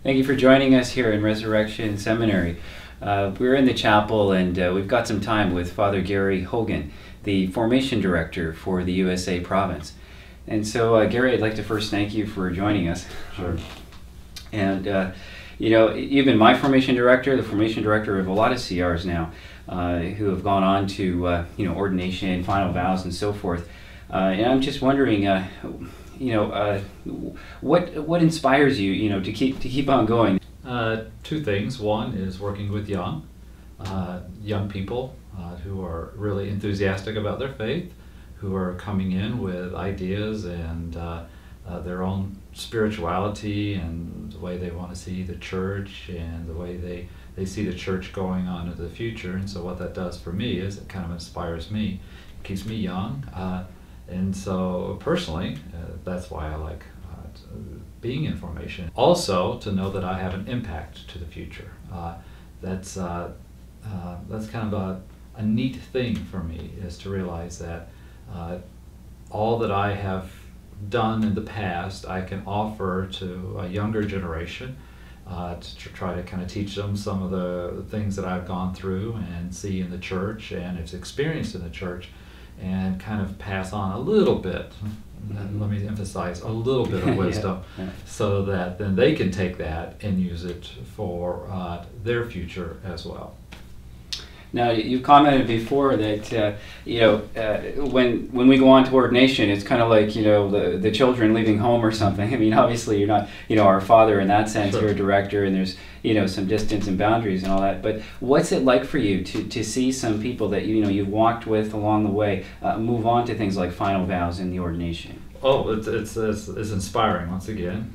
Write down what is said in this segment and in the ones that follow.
Thank you for joining us here in Resurrection Seminary. We're in the chapel and we've got some time with Father Gary Hogan, the Formation Director for the U.S.A. province. And so, Gary, I'd like to first thank you for joining us. Sure. And, you know, you've been my Formation Director, the Formation Director of a lot of CRs now, who have gone on to, ordination, final vows, and so forth. And I'm just wondering, what inspires you, to keep on going? Two things. One is working with young people who are really enthusiastic about their faith, who are coming in with ideas and their own spirituality and the way they want to see the church and the way they see the church going on into the future. And so what that does for me is it kind of inspires me, keeps me young. And so personally, that's why I like being in formation. Also, to know that I have an impact to the future. That's kind of a neat thing for me, is to realize that all that I have done in the past, I can offer to a younger generation to try to kind of teach them some of the things that I've gone through and see in the church and have experienced in the church, and kind of pass on a little bit, and let me emphasize, a little bit of wisdom, so that then they can take that and use it for their future as well. Now, you've commented before that, when we go on to ordination, it's kind of like, the children leaving home or something. I mean, obviously you're not, our father in that sense. Sure. You're a director, and there's, some distance and boundaries and all that. But what's it like for you to see some people that, you've walked with along the way move on to things like final vows in the ordination? Oh, it's inspiring, once again.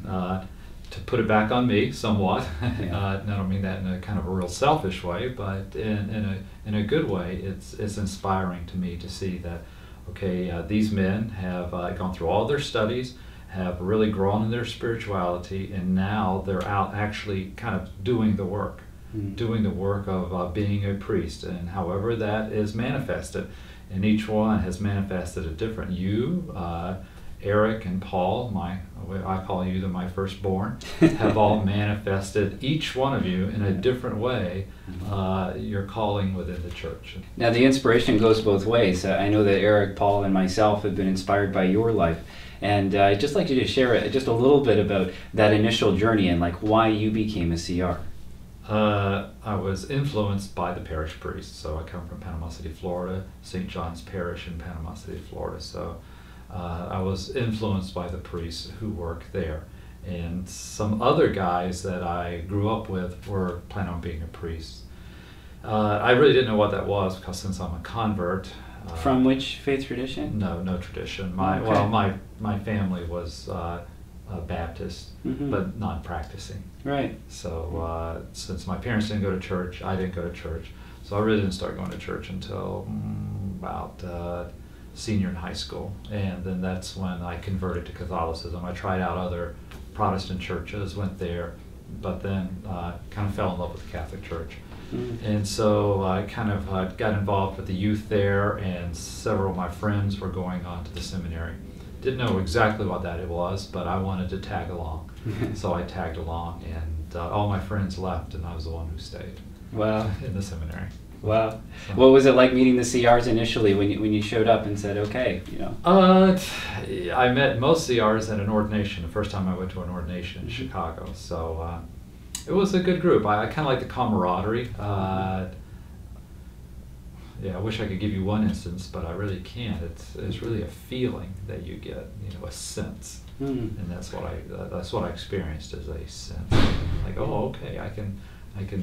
To put it back on me somewhat. Yeah. I don't mean that in a kind of a real selfish way, but in a good way. It's inspiring to me to see that, okay, these men have gone through all their studies, have really grown in their spirituality, and now they're out actually kind of doing the work, doing the work of being a priest, and however that is manifested. And each one has manifested a different. You, Eric and Paul, I call you my firstborn, have all manifested, each one of you in a different way, your calling within the church. Now, the inspiration goes both ways. I know that Eric, Paul, and myself have been inspired by your life. And I'd just like you to share just a little bit about that initial journey and why you became a CR. I was influenced by the parish priest. So I come from Panama City, Florida, St. John's Parish in Panama City, Florida. So I was influenced by the priests who work there. And some other guys that I grew up with were planning on being a priest. I really didn't know what that was, because since I'm a convert. From which faith tradition? No tradition. Okay. Well, my family was Baptist, but non-practicing. Right. So since my parents didn't go to church, I didn't go to church. So I really didn't start going to church until about senior in high school, and then that's when I converted to Catholicism. I tried out other Protestant churches, went there, but then kind of fell in love with the Catholic Church. And so I kind of got involved with the youth there, and several of my friends were going on to the seminary. Didn't know exactly what that it was, but I wanted to tag along. So I tagged along, and all my friends left, and I was the one who stayed. Wow. In the seminary. Wow. So, what was it like meeting the CRs initially when you showed up and said, okay, I met most CRs at an ordination, the first time I went to an ordination in Chicago. So it was a good group. I kind of like the camaraderie. I wish I could give you one instance, but I really can't. It's really a feeling that you get, a sense. And that's what I experienced, as a sense. Like, oh, okay, I can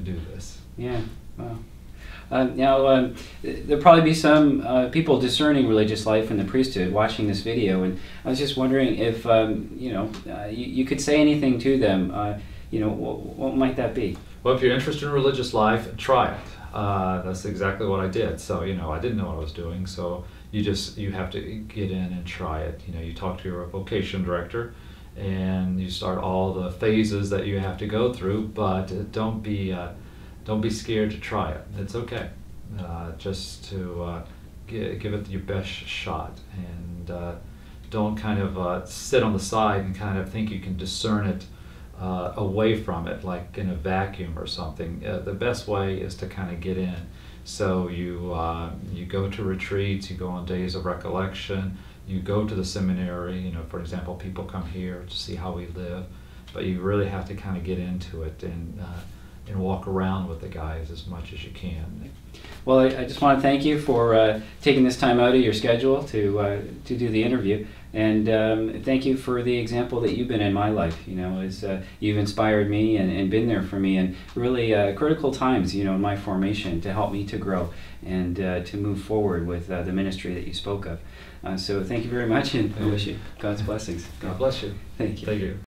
do this. Yeah. Wow. Now, there'll probably be some people discerning religious life in the priesthood watching this video, and I was just wondering if you could say anything to them. What might that be? Well, if you're interested in religious life, try it. That's exactly what I did. So I didn't know what I was doing. So you have to get in and try it. You talk to your vocation director, and you start all the phases that you have to go through. But don't be scared to try it. It's okay. Just to give it your best shot, and don't kind of sit on the side and kind of think you can discern it away from it, like in a vacuum or something. The best way is to kind of get in. So you go to retreats, you go on days of recollection, you go to the seminary. You know, for example, people come here to see how we live, but you really have to kind of get into it and walk around with the guys as much as you can. Well, I just want to thank you for taking this time out of your schedule to do the interview, and thank you for the example that you've been in my life. You know, as you've inspired me and been there for me in really critical times, you know, in my formation to help me to grow and to move forward with the ministry that you spoke of. So thank you very much, and I wish you God's blessings. God bless you. Thank you. Thank you.